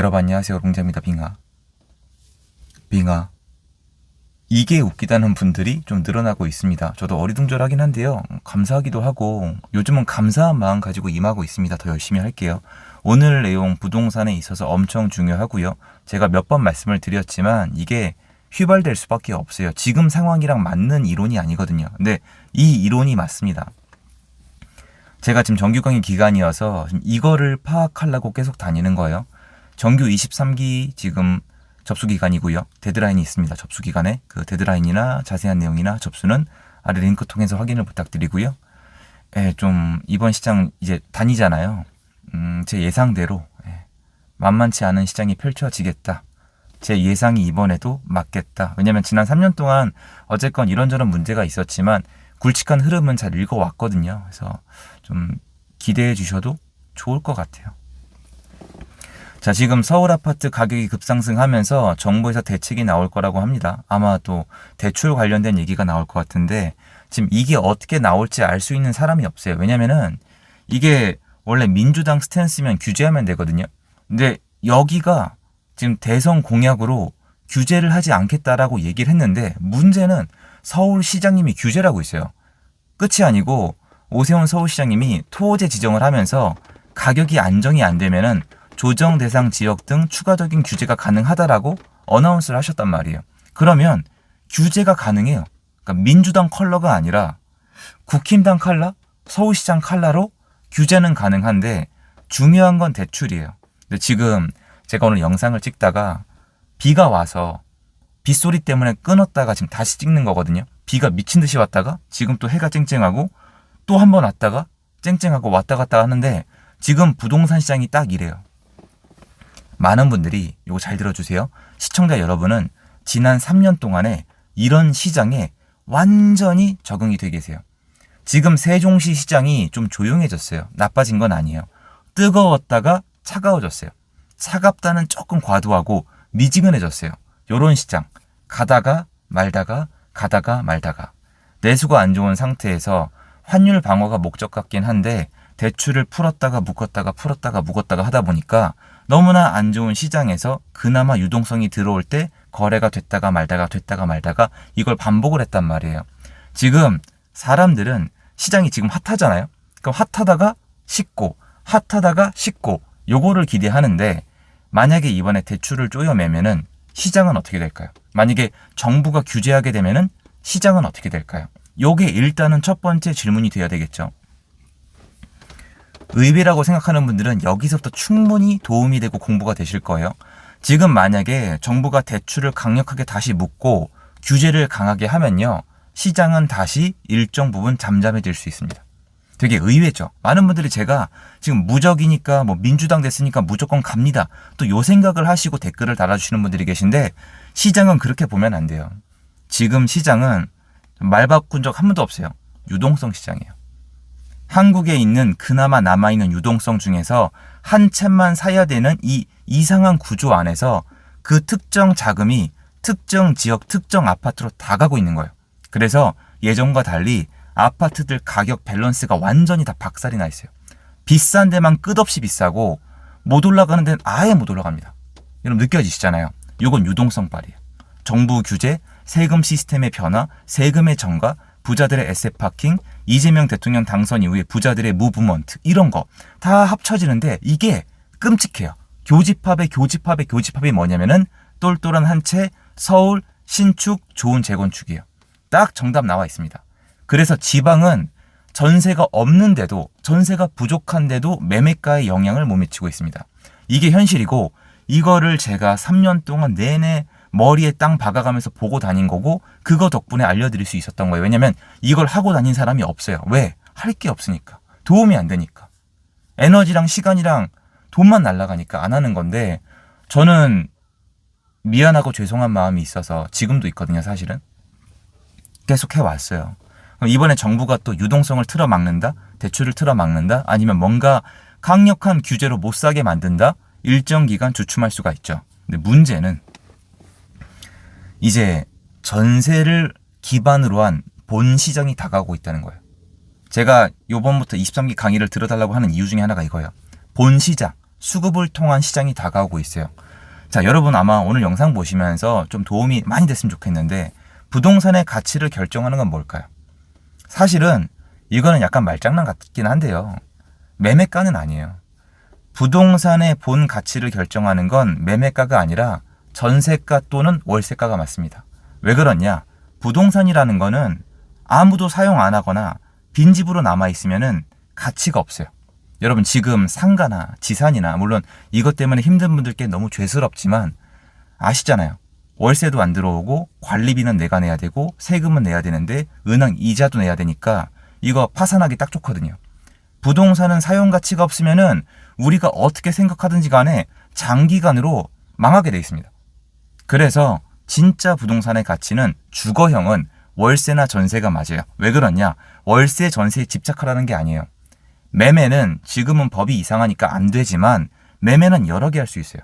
여러분 안녕하세요. 롱재입니다. 빙하. 이게 웃기다는 분들이 좀 늘어나고 있습니다. 저도 어리둥절하긴 한데요. 감사하기도 하고 요즘은 감사한 마음 가지고 임하고 있습니다. 더 열심히 할게요. 오늘 내용 부동산에 있어서 엄청 중요하고요. 제가 몇 번 말씀을 드렸지만 이게 휘발될 수밖에 없어요. 지금 상황이랑 맞는 이론이 아니거든요. 근데 이 이론이 맞습니다. 제가 지금 정규 강의 기간이어서 지금 이거를 파악하려고 계속 다니는 거예요. 정규 23기 지금 접수 기간이고요. 데드라인이 있습니다. 접수 기간에 그 데드라인이나 자세한 내용이나 접수는 아래 링크 통해서 확인을 부탁드리고요. 좀 이번 시장 이제 다니잖아요. 제 예상대로 만만치 않은 시장이 펼쳐지겠다. 제 예상이 이번에도 맞겠다. 왜냐면 지난 3년 동안 어쨌건 이런저런 문제가 있었지만 굵직한 흐름은 잘 읽어왔거든요. 그래서 좀 기대해 주셔도 좋을 것 같아요. 자, 지금 서울 아파트 가격이 급상승하면서 정부에서 대책이 나올 거라고 합니다. 아마 또 대출 관련된 얘기가 나올 것 같은데 지금 이게 어떻게 나올지 알 수 있는 사람이 없어요. 왜냐면은 이게 원래 민주당 스탠스면 규제하면 되거든요. 근데 여기가 지금 대선 공약으로 규제를 하지 않겠다라고 얘기를 했는데 문제는 서울시장님이 규제를 하고 있어요. 끝이 아니고 오세훈 서울시장님이 토호제 지정을 하면서 가격이 안정이 안 되면은 조정 대상 지역 등 추가적인 규제가 가능하다라고 어나운스를 하셨단 말이에요. 그러면 규제가 가능해요. 그러니까 민주당 컬러가 아니라 국힘당 컬러, 서울시장 컬러로 규제는 가능한데 중요한 건 대출이에요. 근데 지금 제가 오늘 영상을 찍다가 비가 와서 빗소리 때문에 끊었다가 지금 다시 찍는 거거든요. 비가 미친 듯이 왔다가 지금 또 해가 쨍쨍하고 또 한 번 왔다가 쨍쨍하고 왔다 갔다 하는데 지금 부동산 시장이 딱 이래요. 많은 분들이 이거 잘 들어주세요. 시청자 여러분은 지난 3년 동안에 이런 시장에 완전히 적응이 돼 계세요. 지금 세종시 시장이 좀 조용해졌어요. 나빠진 건 아니에요. 뜨거웠다가 차가워졌어요. 차갑다는 조금 과도하고 미지근해졌어요. 요런 시장. 가다가 말다가 가다가 말다가. 내수가 안 좋은 상태에서 환율 방어가 목적 같긴 한데 대출을 풀었다가 묶었다가 풀었다가 묶었다가 하다 보니까 너무나 안 좋은 시장에서 그나마 유동성이 들어올 때 거래가 됐다가 말다가 이걸 반복을 했단 말이에요. 지금 사람들은 시장이 지금 핫하잖아요. 그럼 핫하다가 식고 핫하다가 식고 요거를 기대하는데 만약에 이번에 대출을 쪼여매면은 시장은 어떻게 될까요? 만약에 정부가 규제하게 되면은 시장은 어떻게 될까요? 요게 일단은 첫 번째 질문이 돼야 되겠죠. 의외라고 생각하는 분들은 여기서부터 충분히 도움이 되고 공부가 되실 거예요. 지금 만약에 정부가 대출을 강력하게 다시 묶고 규제를 강하게 하면요. 시장은 다시 일정 부분 잠잠해질 수 있습니다. 되게 의외죠. 많은 분들이 제가 지금 무적이니까 뭐 민주당 됐으니까 무조건 갑니다. 또 요 생각을 하시고 댓글을 달아주시는 분들이 계신데 시장은 그렇게 보면 안 돼요. 지금 시장은 말 바꾼 적 한 번도 없어요. 유동성 시장이에요. 한국에 있는 그나마 남아있는 유동성 중에서 한 채만 사야 되는 이 이상한 구조 안에서 그 특정 자금이 특정 지역, 특정 아파트로 다 가고 있는 거예요. 그래서 예전과 달리 아파트들 가격 밸런스가 완전히 다 박살이 나 있어요. 비싼 데만 끝없이 비싸고 못 올라가는 데는 아예 못 올라갑니다. 여러분 느껴지시잖아요. 이건 유동성빨이에요. 정부 규제, 세금 시스템의 변화, 세금의 증가, 부자들의 에셋 파킹, 이재명 대통령 당선 이후에 부자들의 무브먼트 이런 거 다 합쳐지는데 이게 끔찍해요. 교집합이 뭐냐면은 똘똘한 한 채 서울 신축 좋은 재건축이에요. 딱 정답 나와 있습니다. 그래서 지방은 전세가 없는데도 전세가 부족한데도 매매가에 영향을 못 미치고 있습니다. 이게 현실이고 이거를 제가 3년 동안 내내 머리에 땅 박아가면서 보고 다닌 거고 그거 덕분에 알려드릴 수 있었던 거예요. 왜냐면 이걸 하고 다닌 사람이 없어요. 왜? 할 게 없으니까. 도움이 안 되니까. 에너지랑 시간이랑 돈만 날아가니까 안 하는 건데 저는 미안하고 죄송한 마음이 있어서 지금도 있거든요. 사실은. 계속 해왔어요. 그럼 이번에 정부가 또 유동성을 틀어막는다? 대출을 틀어막는다? 아니면 뭔가 강력한 규제로 못 사게 만든다? 일정 기간 주춤할 수가 있죠. 근데 문제는 이제 전세를 기반으로 한 본 시장이 다가오고 있다는 거예요. 제가 요번부터 23기 강의를 들어달라고 하는 이유 중에 하나가 이거예요. 본 시장, 수급을 통한 시장이 다가오고 있어요. 자, 여러분 아마 오늘 영상 보시면서 좀 도움이 많이 됐으면 좋겠는데 부동산의 가치를 결정하는 건 뭘까요? 사실은 이거는 약간 말장난 같긴 한데요. 매매가는 아니에요. 부동산의 본 가치를 결정하는 건 매매가가 아니라 전세가 또는 월세가가 맞습니다. 왜 그러냐? 부동산이라는 거는 아무도 사용 안 하거나 빈집으로 남아있으면은 가치가 없어요. 여러분 지금 상가나 지산이나 물론 이것 때문에 힘든 분들께 너무 죄스럽지만 아시잖아요. 월세도 안 들어오고 관리비는 내가 내야 되고 세금은 내야 되는데 은행 이자도 내야 되니까 이거 파산하기 딱 좋거든요. 부동산은 사용 가치가 없으면은 우리가 어떻게 생각하든지 간에 장기간으로 망하게 돼 있습니다. 그래서 진짜 부동산의 가치는 주거형은 월세나 전세가 맞아요. 왜 그러냐? 월세, 전세에 집착하라는 게 아니에요. 매매는 지금은 법이 이상하니까 안 되지만 매매는 여러 개 할 수 있어요.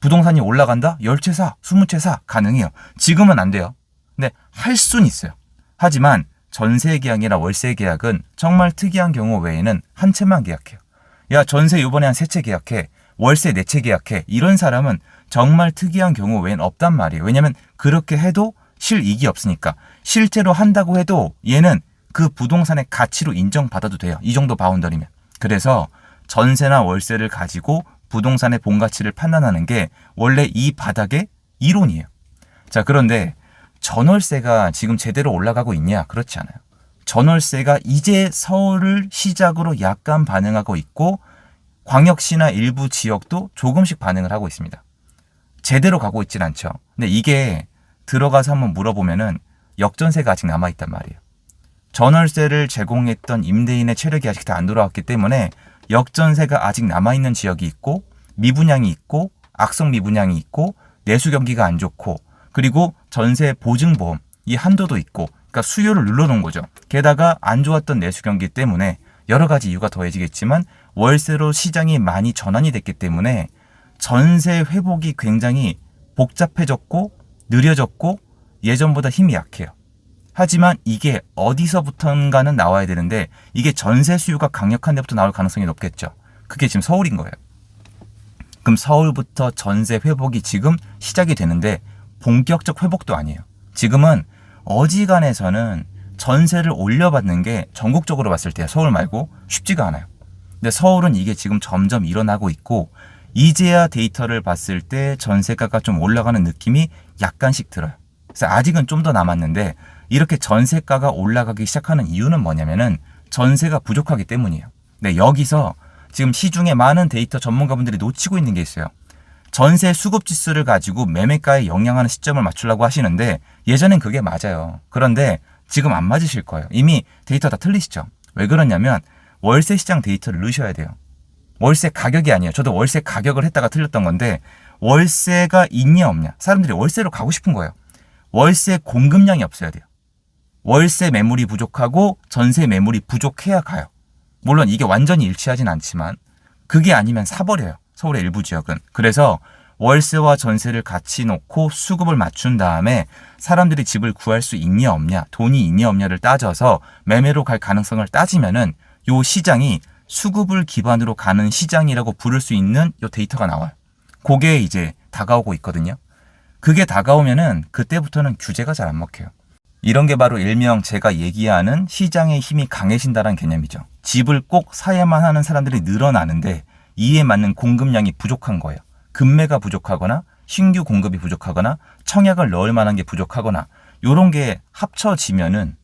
부동산이 올라간다? 10채 사, 20채 사 가능해요. 지금은 안 돼요. 근데 할 수는 있어요. 하지만 전세 계약이나 월세 계약은 정말 특이한 경우 외에는 한 채만 계약해요. 야, 전세 이번에 한 3채 계약해. 월세 4채 계약해. 이런 사람은 정말 특이한 경우 외에는 없단 말이에요. 왜냐면 그렇게 해도 실이익이 없으니까. 실제로 한다고 해도 얘는 그 부동산의 가치로 인정받아도 돼요. 이 정도 바운더리면. 그래서 전세나 월세를 가지고 부동산의 본 가치를 판단하는 게 원래 이 바닥의 이론이에요. 자, 그런데 전월세가 지금 제대로 올라가고 있냐? 그렇지 않아요. 전월세가 이제 서울을 시작으로 약간 반응하고 있고 광역시나 일부 지역도 조금씩 반응을 하고 있습니다. 제대로 가고 있진 않죠. 근데 이게 들어가서 한번 물어보면은 역전세가 아직 남아있단 말이에요. 전월세를 제공했던 임대인의 체력이 아직 다 안 돌아왔기 때문에 역전세가 아직 남아있는 지역이 있고 미분양이 있고 악성 미분양이 있고 내수 경기가 안 좋고 그리고 전세 보증보험 이 한도도 있고 그러니까 수요를 눌러놓은 거죠. 게다가 안 좋았던 내수 경기 때문에 여러 가지 이유가 더해지겠지만 월세로 시장이 많이 전환이 됐기 때문에 전세 회복이 굉장히 복잡해졌고 느려졌고 예전보다 힘이 약해요. 하지만 이게 어디서부턴가는 나와야 되는데 이게 전세 수요가 강력한 데부터 나올 가능성이 높겠죠. 그게 지금 서울인 거예요. 그럼 서울부터 전세 회복이 지금 시작이 되는데 본격적 회복도 아니에요. 지금은 어지간해서는 전세를 올려받는 게 전국적으로 봤을 때 서울 말고 쉽지가 않아요. 근데 서울은 이게 지금 점점 일어나고 있고 이제야 데이터를 봤을 때 전세가가 좀 올라가는 느낌이 약간씩 들어요. 그래서 아직은 좀 더 남았는데 이렇게 전세가가 올라가기 시작하는 이유는 뭐냐면은 전세가 부족하기 때문이에요. 근데 여기서 지금 시중에 많은 데이터 전문가분들이 놓치고 있는 게 있어요. 전세 수급 지수를 가지고 매매가에 영향하는 시점을 맞추려고 하시는데 예전엔 그게 맞아요. 그런데 지금 안 맞으실 거예요. 이미 데이터 다 틀리시죠. 왜 그러냐면 월세 시장 데이터를 넣으셔야 돼요. 월세 가격이 아니에요. 저도 월세 가격을 했다가 틀렸던 건데 월세가 있냐 없냐. 사람들이 월세로 가고 싶은 거예요. 월세 공급량이 없어야 돼요. 월세 매물이 부족하고 전세 매물이 부족해야 가요. 물론 이게 완전히 일치하진 않지만 그게 아니면 사버려요. 서울의 일부 지역은. 그래서 월세와 전세를 같이 놓고 수급을 맞춘 다음에 사람들이 집을 구할 수 있냐 없냐, 돈이 있냐 없냐를 따져서 매매로 갈 가능성을 따지면은 요 시장이 수급을 기반으로 가는 시장이라고 부를 수 있는 요 데이터가 나와요. 그게 이제 다가오고 있거든요. 그게 다가오면은 그때부터는 규제가 잘 안 먹혀요. 이런 게 바로 일명 제가 얘기하는 시장의 힘이 강해진다는 개념이죠. 집을 꼭 사야만 하는 사람들이 늘어나는데 이에 맞는 공급량이 부족한 거예요. 급매가 부족하거나 신규 공급이 부족하거나 청약을 넣을 만한 게 부족하거나 이런 게 합쳐지면은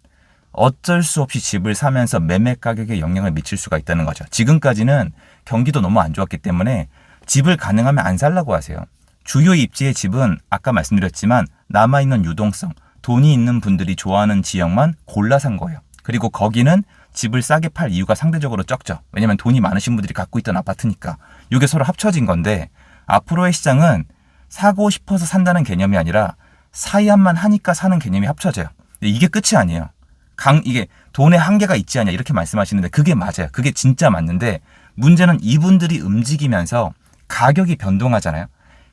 어쩔 수 없이 집을 사면서 매매 가격에 영향을 미칠 수가 있다는 거죠. 지금까지는 경기도 너무 안 좋았기 때문에 집을 가능하면 안 살라고 하세요. 주요 입지의 집은 아까 말씀드렸지만 남아있는 유동성, 돈이 있는 분들이 좋아하는 지역만 골라 산 거예요. 그리고 거기는 집을 싸게 팔 이유가 상대적으로 적죠. 왜냐면 돈이 많으신 분들이 갖고 있던 아파트니까. 이게 서로 합쳐진 건데 앞으로의 시장은 사고 싶어서 산다는 개념이 아니라 사야만 하니까 사는 개념이 합쳐져요. 근데 이게 끝이 아니에요. 이게 돈의 한계가 있지 않냐 이렇게 말씀하시는데 그게 맞아요. 그게 진짜 맞는데 문제는 이분들이 움직이면서 가격이 변동하잖아요.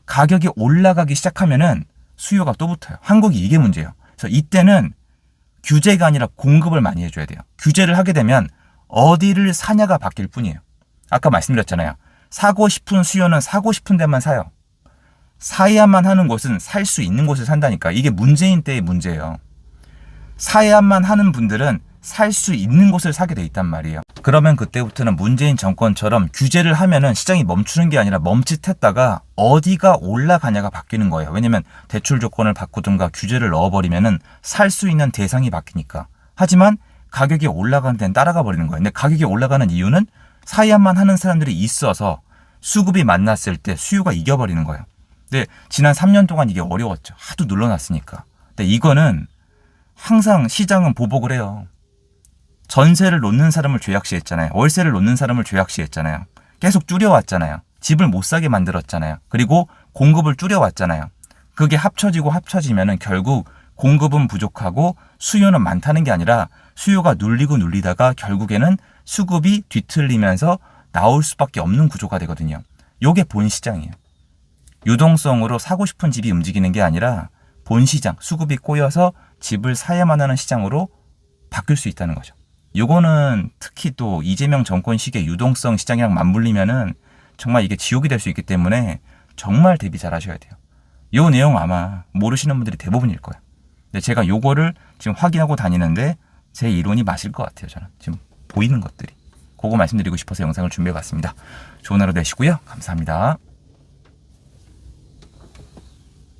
가격이 올라가기 시작하면은 수요가 또 붙어요. 한국이 이게 문제예요. 그래서 이때는 규제가 아니라 공급을 많이 해줘야 돼요. 규제를 하게 되면 어디를 사냐가 바뀔 뿐이에요. 아까 말씀드렸잖아요. 사고 싶은 수요는 사고 싶은 데만 사요. 사야만 하는 곳은 살 수 있는 곳을 산다니까. 이게 문재인 때의 문제예요. 사야만 하는 분들은 살 수 있는 곳을 사게 돼 있단 말이에요. 그러면 그때부터는 문재인 정권처럼 규제를 하면은 시장이 멈추는 게 아니라 멈칫했다가 어디가 올라가냐가 바뀌는 거예요. 왜냐면 대출 조건을 바꾸든가 규제를 넣어버리면은 살 수 있는 대상이 바뀌니까. 하지만 가격이 올라가는 데는 따라가 버리는 거예요. 근데 가격이 올라가는 이유는 사야만 하는 사람들이 있어서 수급이 만났을 때 수요가 이겨버리는 거예요. 근데 지난 3년 동안 이게 어려웠죠. 하도 눌러놨으니까. 근데 이거는 항상 시장은 보복을 해요. 전세를 놓는 사람을 죄악시했잖아요. 월세를 놓는 사람을 죄악시했잖아요. 계속 줄여왔잖아요. 집을 못 사게 만들었잖아요. 그리고 공급을 줄여왔잖아요. 그게 합쳐지면은 결국 공급은 부족하고 수요는 많다는 게 아니라 수요가 눌리다가 결국에는 수급이 뒤틀리면서 나올 수밖에 없는 구조가 되거든요. 요게 본 시장이에요. 유동성으로 사고 싶은 집이 움직이는 게 아니라 본 시장, 수급이 꼬여서 집을 사야만 하는 시장으로 바뀔 수 있다는 거죠. 요거는 특히 또 이재명 정권 시기의 유동성 시장이랑 맞물리면은 정말 이게 지옥이 될 수 있기 때문에 정말 대비 잘 하셔야 돼요. 요 내용 아마 모르시는 분들이 대부분일 거예요. 근데 제가 요거를 지금 확인하고 다니는데 제 이론이 맞을 것 같아요. 저는 지금 보이는 것들이. 그거 말씀드리고 싶어서 영상을 준비해 봤습니다. 좋은 하루 되시고요. 감사합니다.